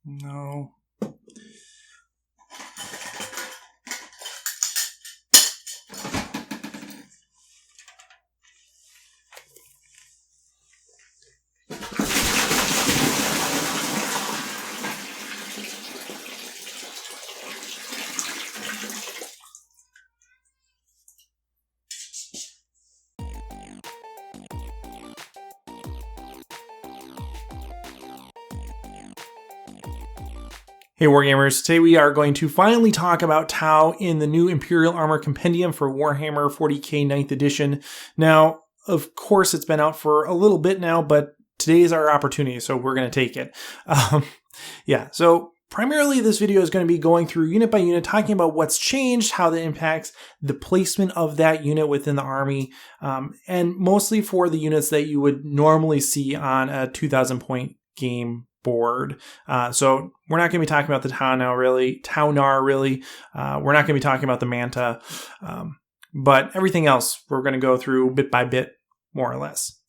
No. Hey Wargamers, today we are going to finally talk about Tau in the new Imperial Armour Compendium for Warhammer 40k 9th edition. Now, of course, it's been out for a little bit now, but today is our opportunity, so we're going to take it. So primarily this video is going to be going through unit by unit, talking about what's changed, how that impacts the placement of that unit within the army, and mostly for the units that you would normally see on a 2,000 point game board. So we're not going to be talking about the Tau-Nar really. We're not going to be talking about the Manta, but everything else we're going to go through bit by bit, more or less.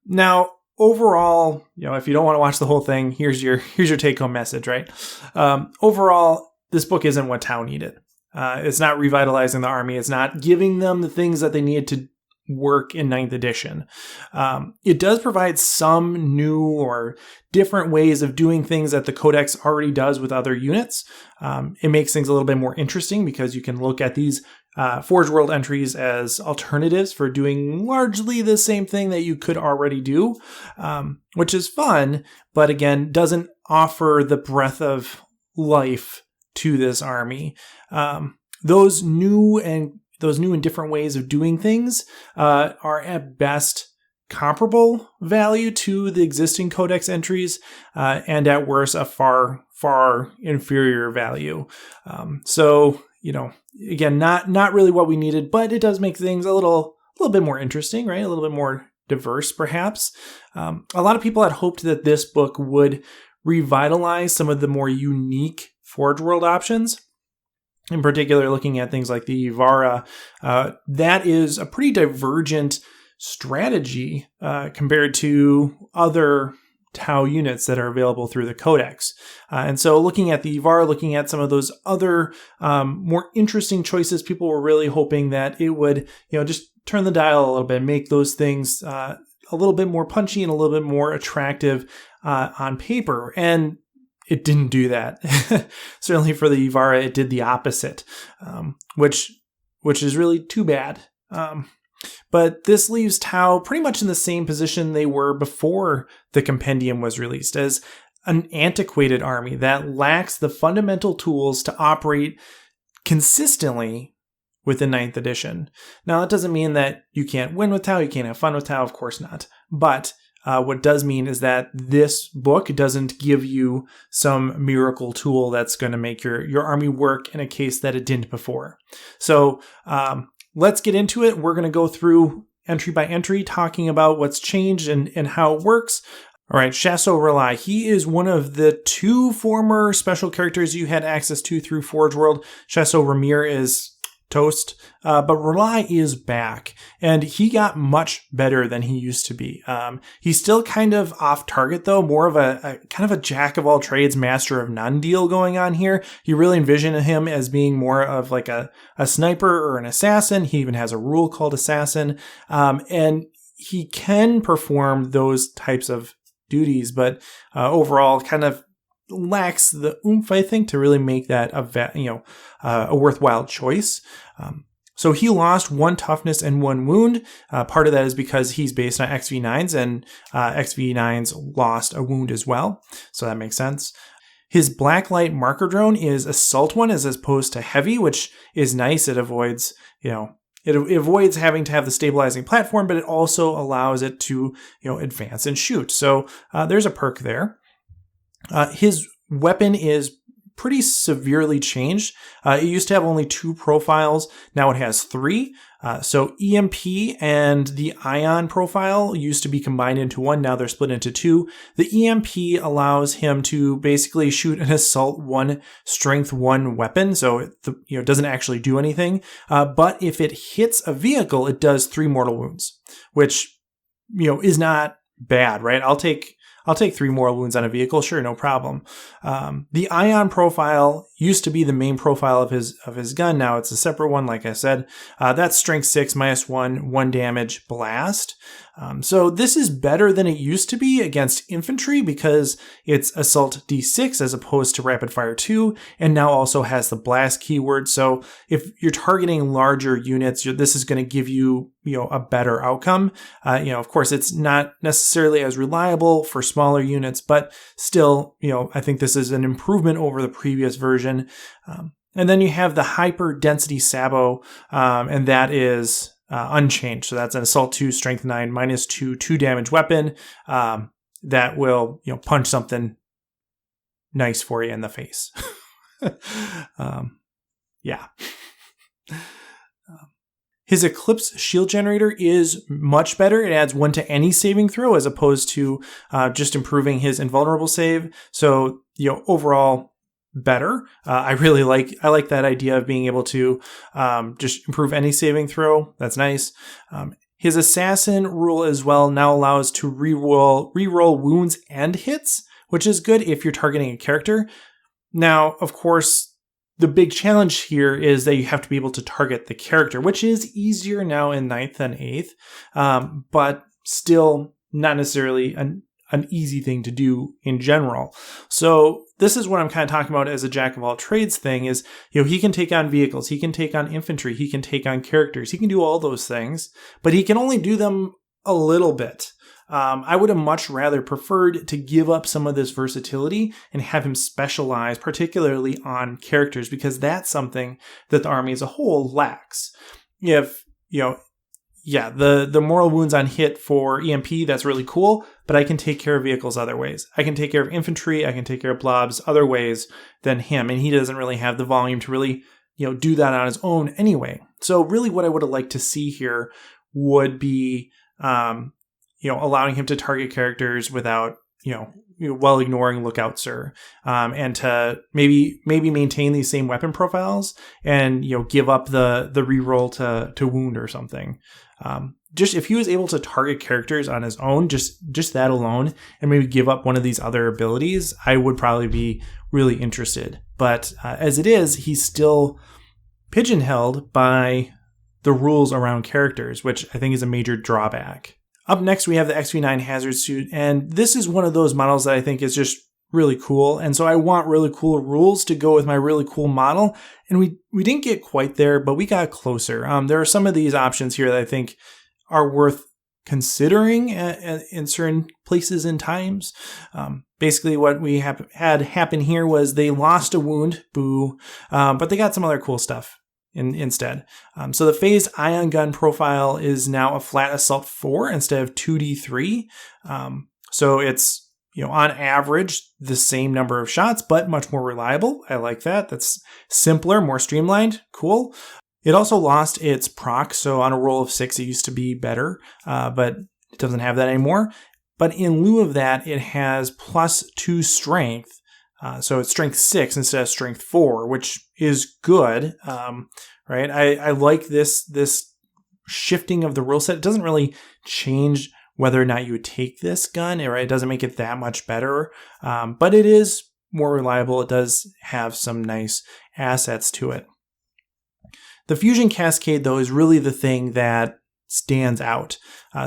Now, overall, if you don't want to watch the whole thing, here's your take-home message, right? Overall, this book isn't what Tau needed. It's not revitalizing the army. It's not giving them the things that they needed to work in 9th edition. It does provide some new or different ways of doing things that the Codex already does with other units. It makes things a little bit more interesting because you can look at these Forgeworld entries as alternatives for doing largely the same thing that you could already do, which is fun, but again, doesn't offer the breadth of life to this army. Those new and different ways of doing things are at best comparable value to the existing Codex entries, and at worst a far, far inferior value. Again, not really what we needed, but it does make things a little bit more interesting, right? A little bit more diverse, perhaps. A lot of people had hoped that this book would revitalize some of the more unique Forgeworld options. In particular, looking at things like the Ivara, that is a pretty divergent strategy compared to other Tau units that are available through the Codex. And so looking at the Ivara, looking at some of those other more interesting choices, people were really hoping that it would, just turn the dial a little bit, make those things a little bit more punchy and a little bit more attractive on paper. And it didn't do that. Certainly for the Ivara, it did the opposite, which is really too bad. But this leaves Tau pretty much in the same position they were before the Compendium was released, as an antiquated army that lacks the fundamental tools to operate consistently within 9th edition. Now, that doesn't mean that you can't win with Tau, you can't have fun with Tau, of course not. But what does mean is that this book doesn't give you some miracle tool that's going to make your army work in a case that it didn't before. So let's get into it. We're going to go through entry by entry, talking about what's changed and how it works. All right, Shas'O R'alai. He is one of the two former special characters you had access to through Forgeworld. Shas'O R'alai is toast, but R'alai is back, and he got much better than he used to be. He's still kind of off target though, more of a kind of a jack of all trades, master of none deal going on here. You really envision him as being more of like a sniper or an assassin. He even has a rule called assassin, and he can perform those types of duties, but overall kind of lacks the oomph, I think, to really make that a worthwhile choice. So he lost 1 toughness and 1 wound. Part of that is because he's based on XV9s, and XV9s lost a wound as well. So that makes sense. His blacklight marker drone is assault 1 as opposed to heavy, which is nice. It avoids, it avoids having to have the stabilizing platform, but it also allows it to, advance and shoot. So there's a perk there. His weapon is pretty severely changed. It used to have only 2 profiles. Now it has 3. So EMP and the Ion profile used to be combined into 1. Now they're split into 2. The EMP allows him to basically shoot an Assault 1, Strength 1 weapon. So it doesn't actually do anything. But if it hits a vehicle, it does 3 mortal wounds, which is not bad, right? I'll take I'll take 3 mortal wounds on a vehicle. Sure, no problem. The ion profile used to be the main profile of his gun. Now it's a separate one, like I said. That's strength 6, -1, 1 damage, blast. So this is better than it used to be against infantry because it's assault D6 as opposed to rapid fire 2, and now also has the blast keyword. So if you're targeting larger units, this is going to give you, a better outcome. Of course, it's not necessarily as reliable for smaller units, but still, I think this is an improvement over the previous version. And then you have the hyper density sabot, and that is unchanged. So that's an assault 2, strength 9, -2, 2 damage weapon that will, punch something nice for you in the face. Yeah. His Eclipse shield generator is much better. It adds 1 to any saving throw as opposed to just improving his invulnerable save. So, overall better. I like that idea of being able to just improve any saving throw. That's nice. His assassin rule as well now allows to reroll wounds and hits, which is good if you're targeting a character. Now, of course, the big challenge here is that you have to be able to target the character, which is easier now in 9th than 8th, but still not necessarily an easy thing to do in general. So this is what I'm kind of talking about as a jack of all trades thing is, he can take on vehicles, he can take on infantry, he can take on characters, he can do all those things, but he can only do them a little bit. I would have much rather preferred to give up some of this versatility and have him specialize, particularly on characters, because that's something that the army as a whole lacks. If, the moral wounds on hit for EMP, that's really cool, but I can take care of vehicles other ways. I can take care of infantry, I can take care of blobs other ways than him, and he doesn't really have the volume to really, do that on his own anyway. So really what I would have liked to see here would be, allowing him to target characters without, while ignoring Lookout Sir, and to maybe maintain these same weapon profiles and, give up the reroll to wound or something. Just if he was able to target characters on his own, just that alone, and maybe give up one of these other abilities, I would probably be really interested. But as it is, he's still pigeonholed by the rules around characters, which I think is a major drawback. Up next, we have the XV9 Hazard Suit, and this is one of those models that I think is just really cool, and so I want really cool rules to go with my really cool model, and we didn't get quite there, but we got closer. There are some of these options here that I think are worth considering in certain places and times. Basically, what we had happen here was they lost a wound, boo, but they got some other cool stuff instead. So the phased ion gun profile is now a flat assault 4 instead of 2d3. So it's, on average, the same number of shots, but much more reliable. I like that. That's simpler, more streamlined. Cool. It also lost its proc. So on a roll of 6, it used to be better, but it doesn't have that anymore. But in lieu of that, it has +2 strength. So it's strength 6 instead of strength 4, which is good, right? I like this shifting of the rule set. It doesn't really change whether or not you would take this gun, right? It doesn't make it that much better, but it is more reliable. It does have some nice assets to it. The Fusion Cascade, though, is really the thing that stands out.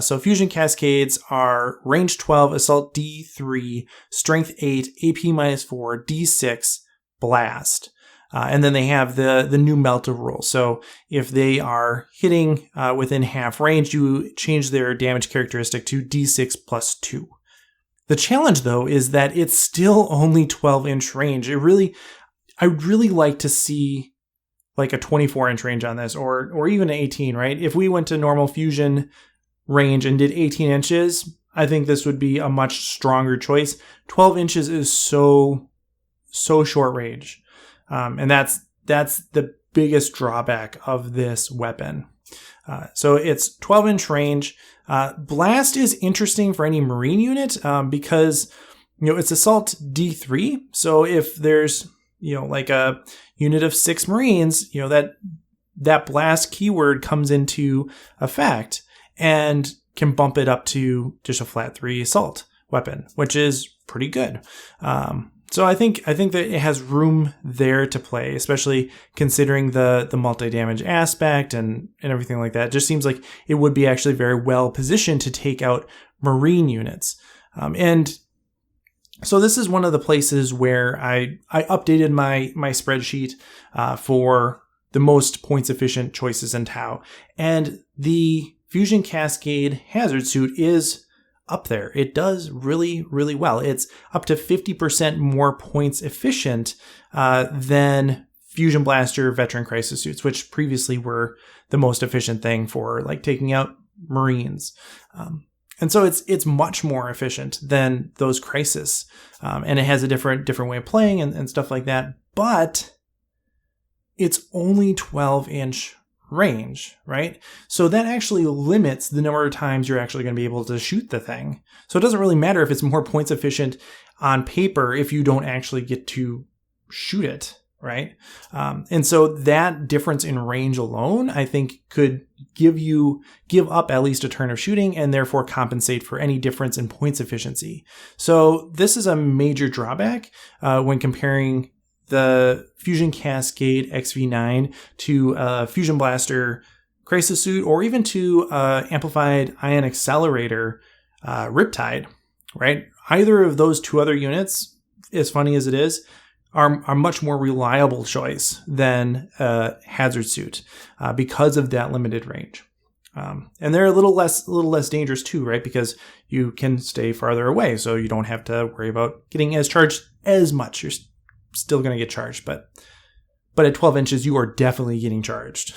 So Fusion Cascades are range 12, assault D3, strength 8, AP -4, D6, blast. And then they have the new melta rule. So if they are hitting within half range, you change their damage characteristic to D6 +2. The challenge, though, is that it's still only 12-inch range. I'd really like to see like a 24-inch range on this, or even an 18, right? If we went to normal fusion range and did 18 inches, I think this would be a much stronger choice. 12 inches is so short range. And that's the biggest drawback of this weapon. So it's 12-inch range. Blast is interesting for any Marine unit because, it's assault D3. So if there's, like a unit of 6 Marines, that blast keyword comes into effect and can bump it up to just a flat 3 assault. weapon, which is pretty good. So I think that it has room there to play, especially considering the multi-damage aspect and everything like that. It just seems like it would be actually very well positioned to take out Marine units. And so this is one of the places where I updated my spreadsheet for the most points efficient choices in Tau. And the Fusion Cascade Hazard Suit is up there. It does really, really well. It's up to 50% more points efficient than Fusion Blaster Veteran Crisis Suits, which previously were the most efficient thing for like taking out Marines. And so it's much more efficient than those Crisis. And it has a different way of playing and stuff like that. But it's only 12-inch range, right? So that actually limits the number of times you're actually going to be able to shoot the thing. So it doesn't really matter if it's more points efficient on paper if you don't actually get to shoot it, right? And so that difference in range alone, I think, could give up at least a turn of shooting and therefore compensate for any difference in points efficiency. So this is a major drawback when comparing the Fusion Cascade XV9 to Fusion Blaster Crisis Suit, or even to Amplified Ion Accelerator Riptide, right? Either of those two other units, as funny as it is, are much more reliable choice than Hazard Suit because of that limited range. And they're a little less dangerous too, right? Because you can stay farther away, so you don't have to worry about getting charged as much. You're still going to get charged, but at 12 inches, you are definitely getting charged.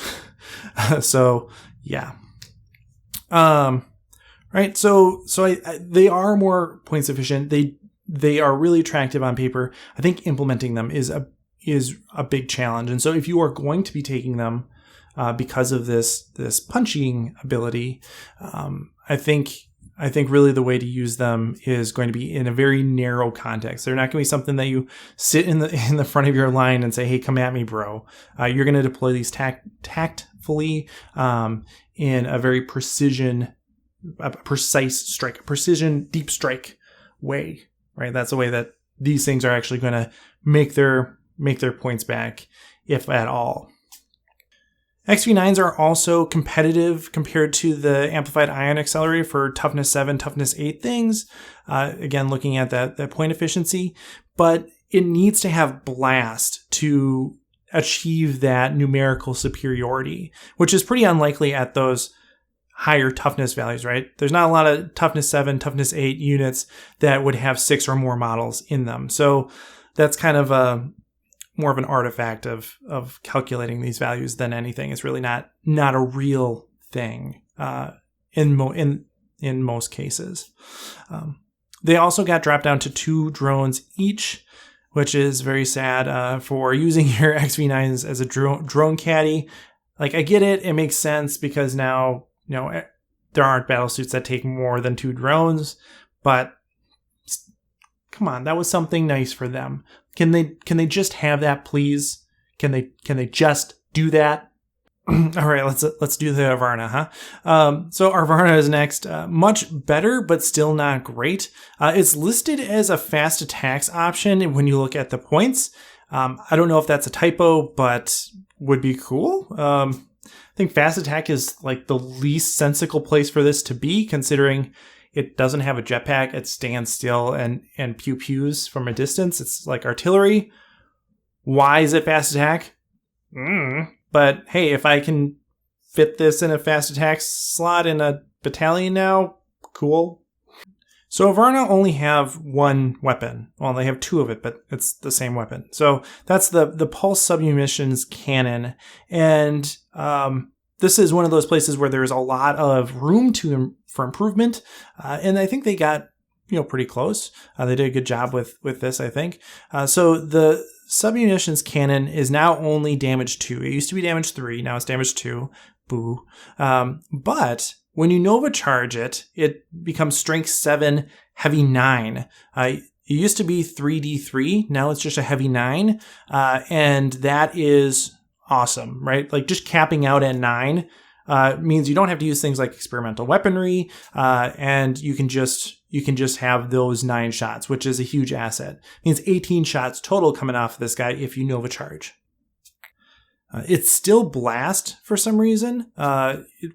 So yeah. Right. So they are more points efficient. They are really attractive on paper. I think implementing them is a big challenge. And so if you are going to be taking them because of this punching ability, I think really the way to use them is going to be in a very narrow context. They're not going to be something that you sit in the front of your line and say, "Hey, come at me, bro." You're going to deploy these tactfully in a very precise strike, precision deep strike way. Right? That's the way that these things are actually going to make their points back, if at all. XV9s are also competitive compared to the Amplified Ion Accelerator for toughness 7, toughness 8 things. Again, looking at that point efficiency, but it needs to have blast to achieve that numerical superiority, which is pretty unlikely at those higher toughness values, right? There's not a lot of toughness 7, toughness 8 units that would have 6 or more models in them. So that's kind of more of an artifact of calculating these values than anything. It's really not a real thing in most cases. They also got dropped down to 2 drones each, which is very sad for using your XV9s as a drone caddy. Like, I get it. It makes sense because now, there aren't battlesuits that take more than 2 drones, but come on, that was something nice for them. Can they just have that, please? Can they just do that? All right, let's do the Arvarna, huh? So Arvarna is next. Much better, but still not great. It's listed as a fast attacks option when you look at the points. I don't know if that's a typo, but would be cool. I think fast attack is like the least sensical place for this to be, considering it doesn't have a jetpack. It stands still and pew-pews from a distance. It's like artillery. Why is it fast attack? But hey, if I can fit this in a fast attack slot in a battalion now, cool. So Arvarna only have one weapon. Well, they have 2 of it, but it's the same weapon. So that's the pulse submunitions cannon. And this is one of those places where there's a lot of room for improvement. And I think they got pretty close. They did a good job with this, I think. So the submunitions cannon is now only damage 2. It used to be damage 3. Now it's damage 2. Boo. But when you Nova charge it, it becomes strength 7, heavy 9. It used to be 3d3. Now it's just a heavy 9. And that is awesome, right? Like, just capping out at 9 means you don't have to use things like experimental weaponry, and you can just you can just have those 9 shots, which is a huge asset. It means 18 shots total coming off of this guy if you Nova Charge. It's still blast for some reason,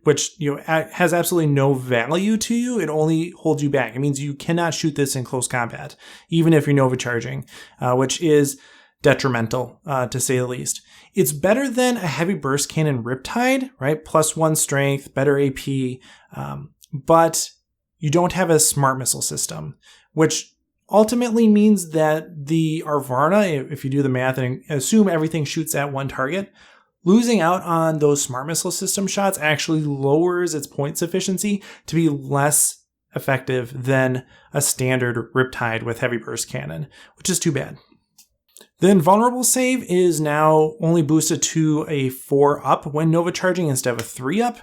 which has absolutely no value to you. It only holds you back. It means you cannot shoot this in close combat, even if you're Nova Charging, which is detrimental, to say the least. It's better than a heavy burst cannon Riptide, right? +1 strength, better AP, but you don't have a smart missile system, which ultimately means that the Arvarna, if you do the math and assume everything shoots at one target, losing out on those smart missile system shots actually lowers its points efficiency to be less effective than a standard Riptide with heavy burst cannon, which is too bad. The invulnerable save is now only boosted to a 4-up when Nova Charging instead of a 3-up.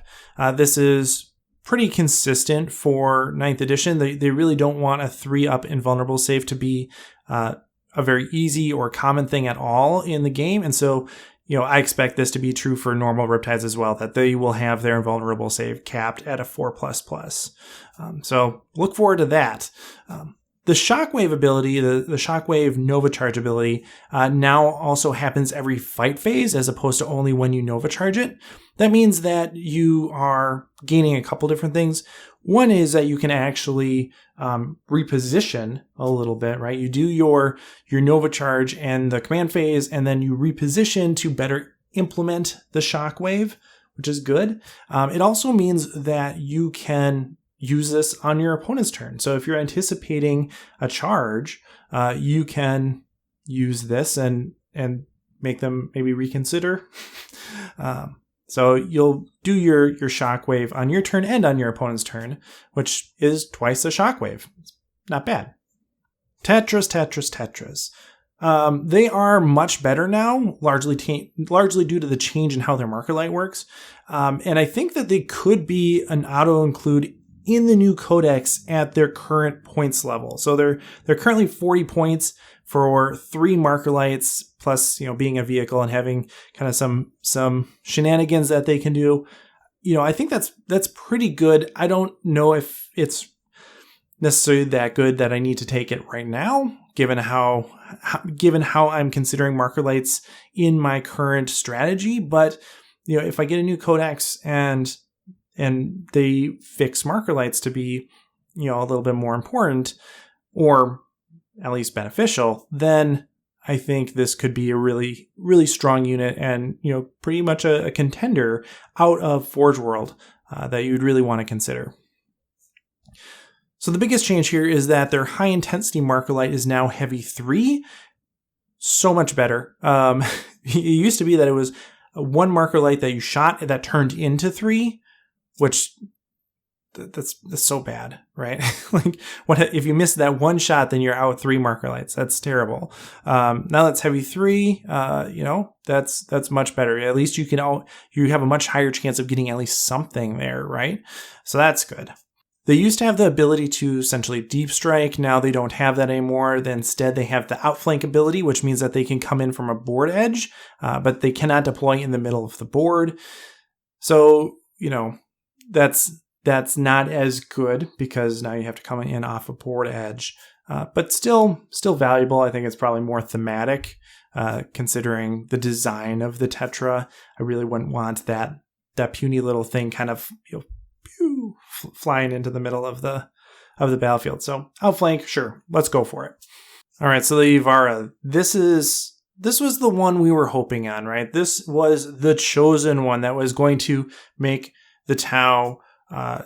This is pretty consistent for 9th edition. They really don't want a 3-up invulnerable save to be a very easy or common thing at all in the game. And so, I expect this to be true for normal Riptides as well, that they will have their invulnerable save capped at a 4++. So look forward to that. The Shockwave ability, the Shockwave Nova Charge ability, now also happens every fight phase as opposed to only when you Nova Charge it. That means that you are gaining a couple different things. One is that you can actually reposition a little bit, right? You do your Nova Charge and the command phase, and then you reposition to better implement the Shockwave, which is good. It also means that you can use this on your opponent's turn. So if you're anticipating a charge, you can use this and make them maybe reconsider. So you'll do your shockwave on your turn and on your opponent's turn, which is twice a shockwave. It's not bad. Tetras. They are much better now, largely due to the change in how their marker light works. And I think that they could be an auto-include in the new codex at their current points level. So they're currently 40 points for 3 marker lights, plus being a vehicle and having kind of some shenanigans that they can do. I think that's pretty good. I don't know if it's necessarily that good that I need to take it right now, given how I'm considering marker lights in my current strategy. But if I get a new codex and they fix marker lights to be, a little bit more important or at least beneficial, then I think this could be a really, really strong unit and, pretty much a contender out of Forgeworld that you'd really want to consider. So the biggest change here is that their high intensity marker light is now heavy 3. So much better. It used to be that it was 1 marker light that you shot that turned into 3. Which that's so bad, right? Like, what if you miss that 1 shot, then you're out 3 marker lights? That's terrible. Now that's heavy 3. That's much better. At least you have a much higher chance of getting at least something there, right? So that's good. They used to have the ability to essentially deep strike. Now they don't have that anymore. Instead, they have the outflank ability, which means that they can come in from a board edge, but they cannot deploy in the middle of the board. So that's not as good because now you have to come in off a board edge, but still valuable. I think it's probably more thematic, considering the design of the Tetra. I really wouldn't want that puny little thing kind of flying into the middle of the battlefield. So outflank, sure, let's go for it. All right, so the Yvara. This was the one we were hoping on, right? This was the chosen one that was going to make the Tau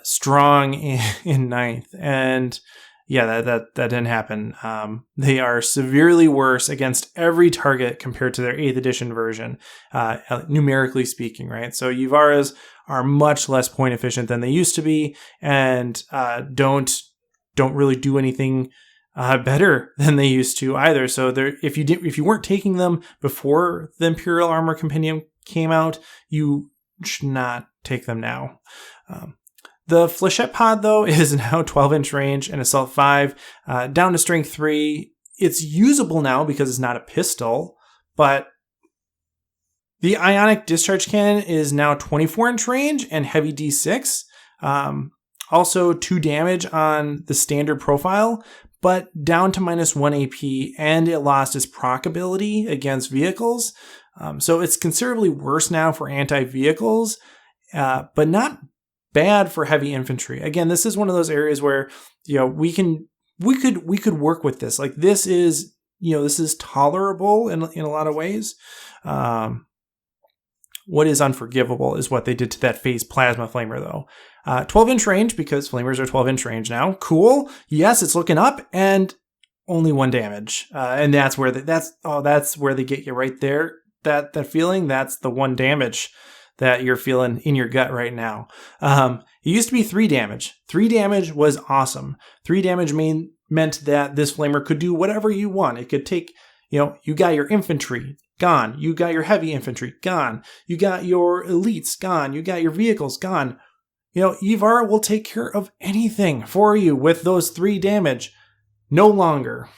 strong in 9th, and yeah, that didn't happen. They are severely worse against every target compared to their 8th edition version, numerically speaking, right? So Yvaras are much less point efficient than they used to be, and don't really do anything better than they used to either. So if you weren't taking them before the Imperial Armor Compendium came out, you should not take them now. The Flechette Pod, though, is now 12-inch range and Assault 5, down to Strength 3. It's usable now because it's not a pistol, but the Ionic Discharge Cannon is now 24-inch range and heavy D6. Also 2 damage on the standard profile, but down to -1 AP, and it lost its proc ability against vehicles. So it's considerably worse now for anti-vehicles, but not bad for heavy infantry. Again, this is one of those areas where, we could work with this. Like, this is, this is tolerable in a lot of ways. What is unforgivable is what they did to that phase plasma flamer, though. 12-inch range, because flamers are 12-inch range now. Cool. Yes, it's looking up, and only 1 damage. And that's where that's where they get you right there. That feeling, that's the 1 damage that you're feeling in your gut right now. It used to be 3 damage. 3 damage was awesome. 3 damage meant that this flamer could do whatever you want. It could take, you got your infantry, gone. You got your heavy infantry, gone. You got your elites, gone. You got your vehicles, gone. Yvara will take care of anything for you with those 3 damage. No longer.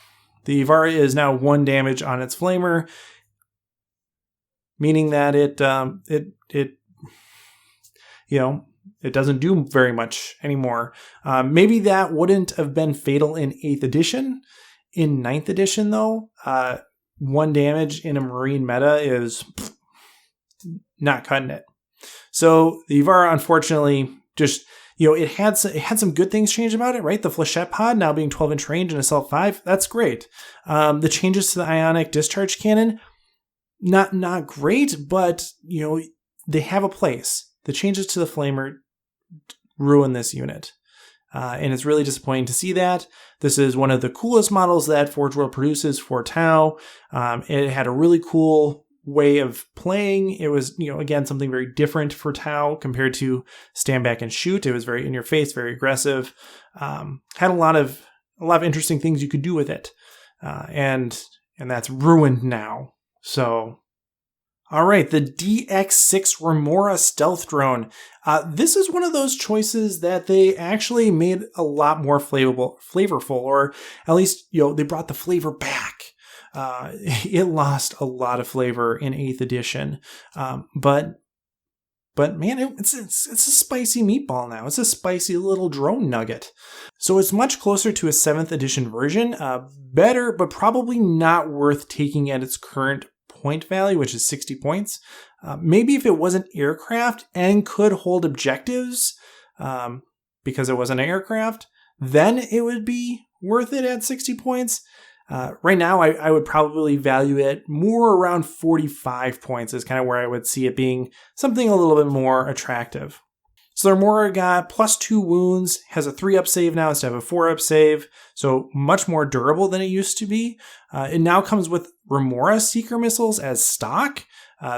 The Yvara is now 1 damage on its flamer, meaning that it doesn't do very much anymore. Maybe that wouldn't have been fatal in 8th edition. In 9th edition, though, 1 damage in a Marine meta is not cutting it. So the Yvara, unfortunately, just, it had some good things changed about it, right? The flechette pod now being 12-inch range and assault 5, that's great. The changes to the ionic discharge cannon, not great, but they have a place. The changes to the flamer ruin this unit. And it's really disappointing to see that. This is one of the coolest models that Forgeworld produces for Tau. It had a really cool way of playing. It was, again, something very different for Tau compared to stand back and shoot. It was very in your face, very aggressive. Had a lot of interesting things you could do with it. And that's ruined now. So, all right, the DX6 Remora stealth drone. This is one of those choices that they actually made a lot more flavorful, or at least, they brought the flavor back. It lost a lot of flavor in 8th edition, but man, it's a spicy meatball now. It's a spicy little drone nugget. So it's much closer to a 7th edition version. Better, but probably not worth taking at its current point value, which is 60 points. Maybe if it wasn't aircraft and could hold objectives, because it was an aircraft, then it would be worth it at 60 points. Right now, I would probably value it more around 45 points is kind of where I would see it being something a little bit more attractive. So the Remora got +2 wounds, has a 3-up save now instead of a 4-up save, so much more durable than it used to be. It now comes with Remora Seeker missiles as stock.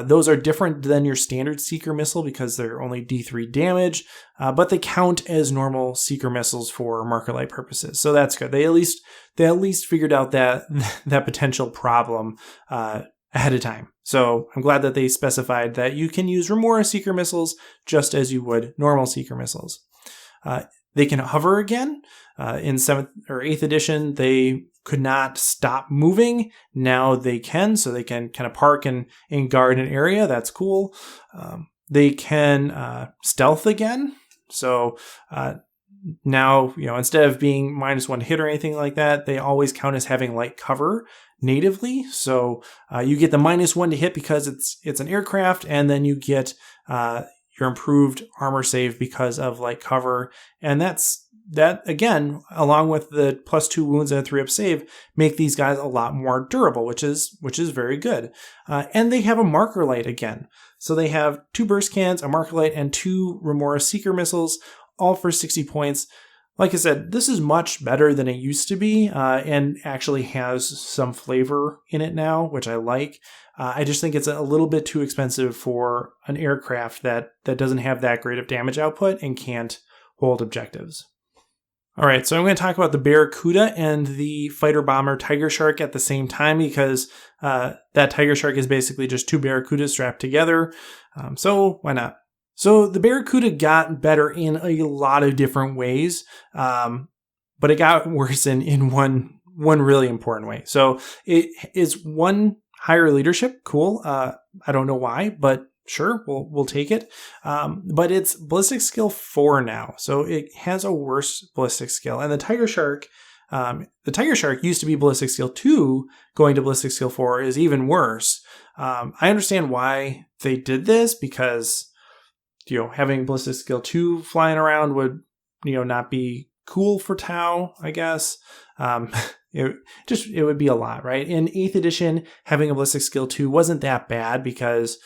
Those are different than your standard Seeker missile because they're only D3 damage, but they count as normal Seeker missiles for marker light purposes. So that's good. They at least figured out that potential problem ahead of time. So I'm glad that they specified that you can use Remora Seeker missiles just as you would normal Seeker missiles. They can hover again. In 7th or 8th edition, they could not stop moving. Now they can, so they can kind of park and guard an area. That's cool. They can stealth again. So now, instead of being -1 hit or anything like that, they always count as having light cover natively. So you get the -1 to hit because it's an aircraft, and then you get your improved armor save because of light cover. And that again, along with the +2 wounds and a 3-up save, make these guys a lot more durable, which is very good. And they have a marker light again. So they have 2 burst cannons, a marker light, and 2 Remora Seeker missiles, all for 60 points. Like I said, this is much better than it used to be, and actually has some flavor in it now, which I like. I just think it's a little bit too expensive for an aircraft that doesn't have that great of damage output and can't hold objectives. All right, so I'm going to talk about the Barracuda and the fighter bomber Tiger Shark at the same time, because that Tiger Shark is basically just 2 Barracudas strapped together. So why not? So the Barracuda got better in a lot of different ways, but it got worse in one really important way. So it is 1 higher leadership. Cool. I don't know why, but sure, we'll take it. But it's ballistic skill 4 now, so it has a worse ballistic skill. And the Tiger Shark used to be ballistic skill 2, going to ballistic skill 4 is even worse. I understand why they did this, because having ballistic skill 2 flying around would not be cool for Tau, I guess. It would be a lot, right? In 8th edition, having a ballistic skill 2 wasn't that bad, because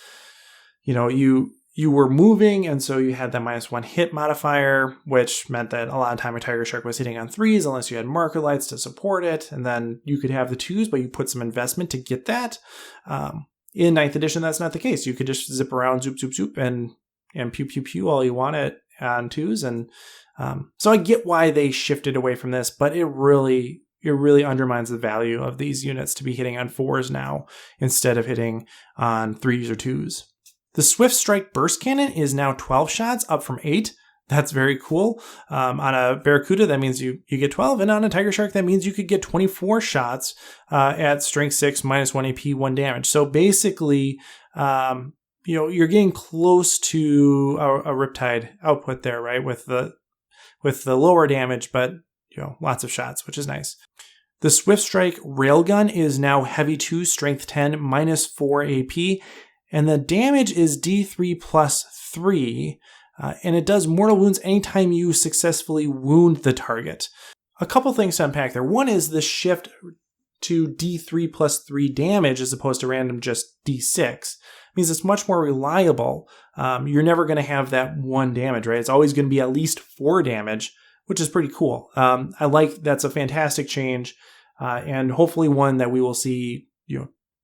you were moving, and so you had that -1 hit modifier, which meant that a lot of time a Tiger Shark was hitting on 3s unless you had marker lights to support it, and then you could have the 2s, but you put some investment to get that. In 9th edition, that's not the case. You could just zip around, zoop, zoop, zoop, and pew, pew, pew all you want on 2s. And so I get why they shifted away from this, but it really undermines the value of these units to be hitting on 4s now instead of hitting on 3s or 2s. The Swift Strike Burst Cannon is now 12 shots, up from 8. That's very cool. On a Barracuda, that means you get 12, and on a Tiger Shark, that means you could get 24 shots at Strength 6, -1 AP, 1 damage. So basically, you're getting close to a Riptide output there, right? With the lower damage, but lots of shots, which is nice. The Swift Strike Railgun is now Heavy 2, Strength 10, -4 AP, and the damage is D3 plus 3, and it does mortal wounds anytime you successfully wound the target. A couple things to unpack there. One is the shift to D3 plus 3 damage as opposed to random just D6. It means it's much more reliable. You're never going to have that 1 damage, right? It's always going to be at least 4 damage, which is pretty cool. I like that's a fantastic change, and hopefully one that we will see,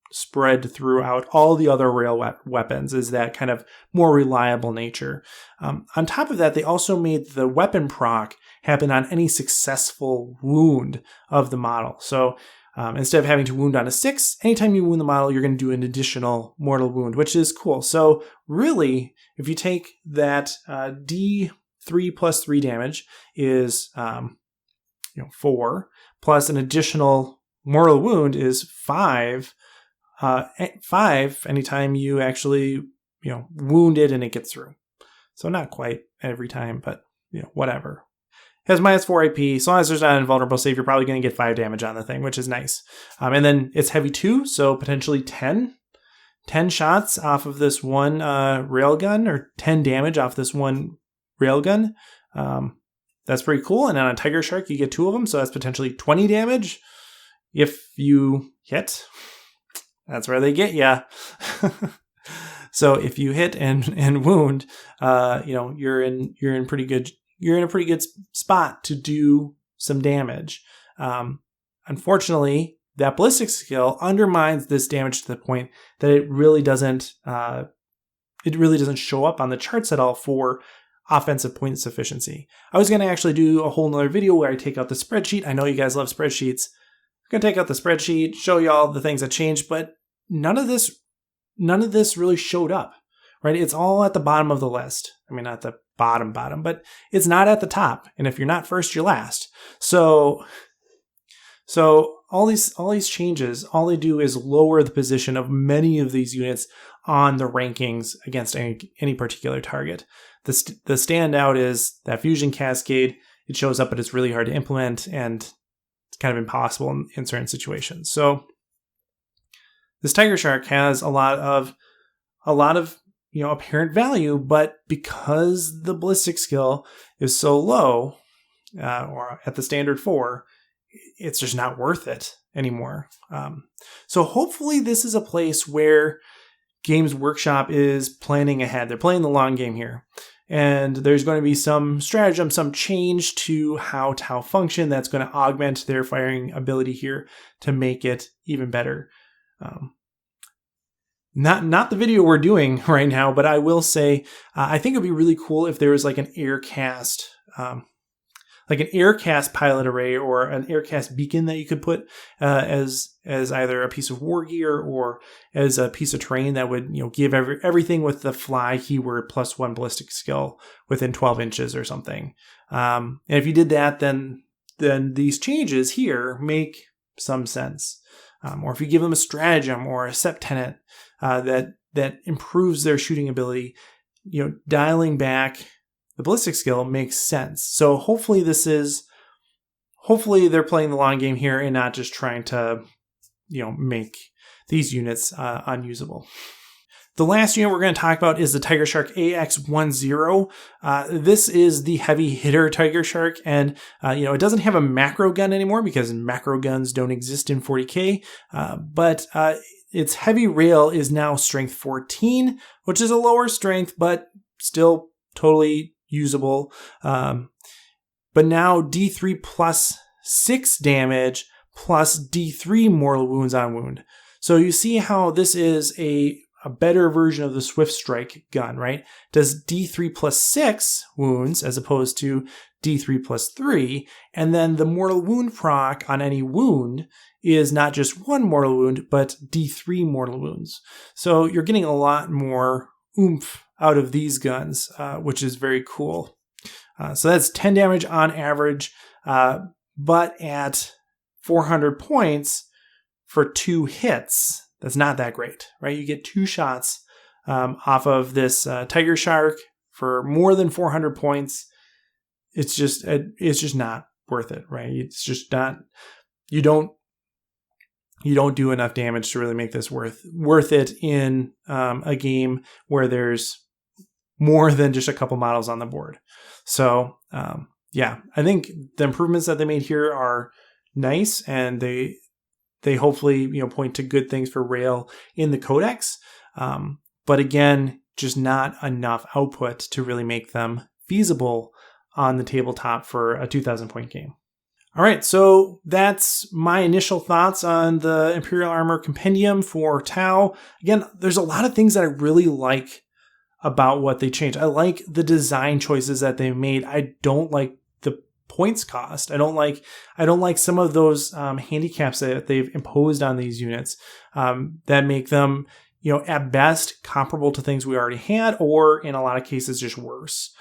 spread throughout all the other rail weapons, is that kind of more reliable nature. On top of that, they also made the weapon proc happen on any successful wound of the model. So instead of having to wound on a 6, anytime you wound the model, you're going to do an additional mortal wound, which is cool. So really, if you take that D3 plus 3 damage is 4, plus an additional mortal wound is 5. 5 anytime you actually wound it and it gets through. So not quite every time, but whatever. It has -4 AP. So long as there's not an invulnerable save, you're probably going to get 5 damage on the thing, which is nice. And then it's Heavy 2, so potentially 10 shots off of this one railgun, or 10 damage off this one railgun. That's pretty cool. And on a Tiger Shark, you get 2 of them, so that's potentially 20 damage if you hit. That's where they get ya. So if you hit and wound, you're in a pretty good spot to do some damage. Unfortunately, that ballistic skill undermines this damage to the point that it really doesn't show up on the charts at all for offensive point sufficiency. I was going to actually do a whole nother video where I take out the spreadsheet. I know you guys love spreadsheets. I'm going to take out the spreadsheet, show you all the things that changed, but none of this really showed up, right? It's all at the bottom of the list. I mean, not the bottom, but it's not at the top. And if you're not first, you're last. So all these changes, all they do is lower the position of many of these units on the rankings against any particular target. The standout is that fusion cascade. It shows up, but it's really hard to implement, and it's kind of impossible in certain situations. So this Tiger Shark has a lot of apparent value, but because the ballistic skill is so low, or at the standard 4, it's just not worth it anymore. So hopefully this is a place where Games Workshop is planning ahead. They're playing the long game here. And there's going to be some stratagem, some change to how Tau function that's going to augment their firing ability here to make it even better. Not the video we're doing right now, but I will say I think it'd be really cool if there was like an aircast pilot array or an aircast beacon that you could put as either a piece of war gear or as a piece of terrain that would give everything with the fly keyword +1 ballistic skill within 12 inches or something. And if you did that, then these changes here make some sense. Or if you give them a stratagem or a septenant that that improves their shooting ability, dialing back the ballistic skill makes sense. So hopefully they're playing the long game here and not just trying to, make these units unusable. The last unit we're going to talk about is the Tiger Shark AX10. This is the heavy hitter Tiger Shark, and it doesn't have a macro gun anymore because macro guns don't exist in 40k, but its heavy rail is now strength 14, which is a lower strength, but still totally usable. But now D3 plus 6 damage plus D3 mortal wounds on wound. So you see how this is a better version of the Swift Strike gun, right? Does D3 plus 6 wounds as opposed to D3 plus 3, and then the mortal wound proc on any wound is not just 1 mortal wound, but D3 mortal wounds. So you're getting a lot more oomph out of these guns, which is very cool. So that's 10 damage on average, but at 400 points for 2 hits, that's not that great, right? You get 2 shots off of this Tiger Shark for more than 400 points. It's just not worth it, right? It's just not. You don't do enough damage to really make this worth it in a game where there's more than just a couple models on the board. So I think the improvements that they made here are nice, and they hopefully point to good things for rail in the codex, but again, just not enough output to really make them feasible on the tabletop for a 2,000 point game. All right, so that's my initial thoughts on the Imperial Armour Compendium for Tau. Again, there's a lot of things that I really like about what they changed. I like the design choices that they made. I don't like the points cost. I don't like some of those handicaps that they've imposed on these units that make them, at best comparable to things we already had, or in a lot of cases just worse.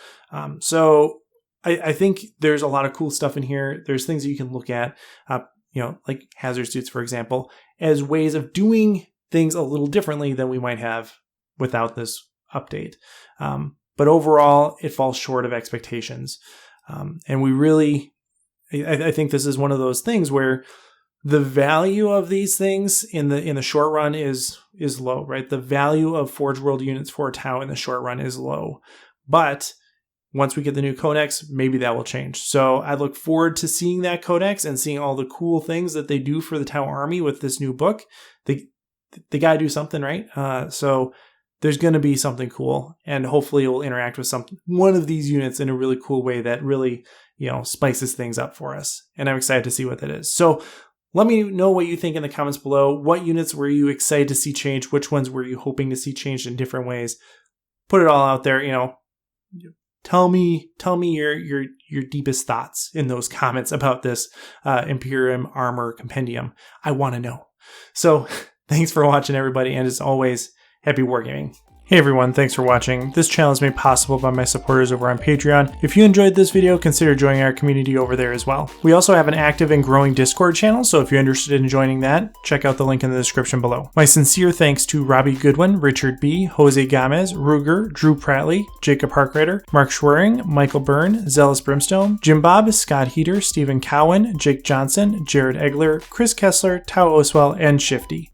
So I think there's a lot of cool stuff in here. There's things that you can look at, like hazard suits, for example, as ways of doing things a little differently than we might have without this update. But overall, it falls short of expectations. And we really, I think this is one of those things where the value of these things in the short run is low, right? The value of Forge World units for Tau in the short run is low. But once we get the new codex, maybe that will change. So I look forward to seeing that codex and seeing all the cool things that they do for the Tau army with this new book. They got to do something, right? So there's going to be something cool, and hopefully it will interact with one of these units in a really cool way that really, spices things up for us. And I'm excited to see what that is. So let me know what you think in the comments below. What units were you excited to see change? Which ones were you hoping to see changed in different ways? Put it all out there. Tell me your deepest thoughts in those comments about this Imperial Armour Compendium. I want to know. So thanks for watching, everybody, and as always, happy wargaming. Hey everyone, thanks for watching. This channel is made possible by my supporters over on Patreon. If you enjoyed this video, consider joining our community over there as well. We also have an active and growing Discord channel, so if you're interested in joining that, check out the link in the description below. My sincere thanks to Robbie Goodwin, Richard B., Jose Gomez, Ruger, Drew Pratley, Jacob Parkrider, Mark Schwering, Michael Byrne, Zealous Brimstone, Jim Bob, Scott Heater, Stephen Cowan, Jake Johnson, Jared Egler, Chris Kessler, Tau Oswell, and Shifty.